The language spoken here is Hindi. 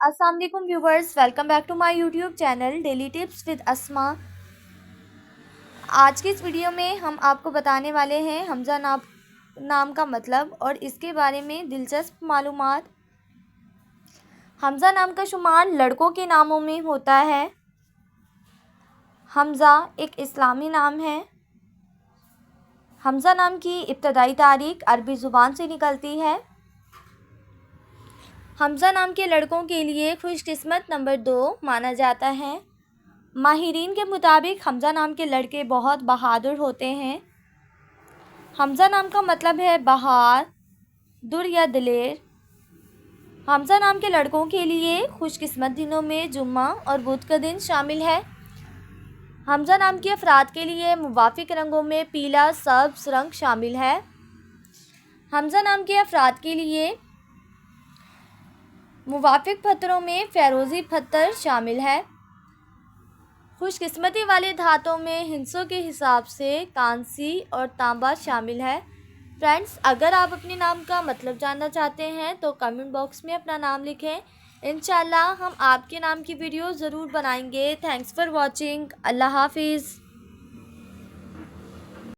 अस्सलाम वालेकुम viewers, welcome back to my YouTube channel daily tips with Asma. आज की इस वीडियो में हम आपको बताने वाले हैं हमज़ा नाम का मतलब और इसके बारे में दिलचस्प मालूमात। हमज़ा नाम का शुमार लड़कों के नामों में होता है। हमज़ा एक इस्लामी नाम है। हमज़ा नाम की इब्तदाई तारीख अरबी ज़ुबान से निकलती है। हमज़ा नाम के लड़कों के लिए खुशकिस्मत नंबर 2 माना जाता है। माहिरीन के मुताबिक हमज़ा नाम के लड़के बहुत बहादुर होते हैं। हमज़ा नाम का मतलब है बहादुर या दिलेर। हमज़ा नाम के लड़कों के लिए खुशकिस्मत दिनों में जुम्मा और बुध का दिन शामिल है। हमज़ा नाम के अफराद के लिए मुवाफिक रंगों में पीला सब्ज़ रंग शामिल है। हमज़ा नाम के अफराद के लिए मुवाफिक पत्थरों में फ़िरोज़ी पत्थर शामिल है। खुशकिस्मती वाले धातों में हिस्सों के हिसाब से कांसी और तांबा शामिल है। फ्रेंड्स, अगर आप अपने नाम का मतलब जानना चाहते हैं तो कमेंट बॉक्स में अपना नाम लिखें। इंशाल्लाह हम आपके नाम की वीडियो ज़रूर बनाएंगे। Thanks for watching. अल्लाह हाफिज़।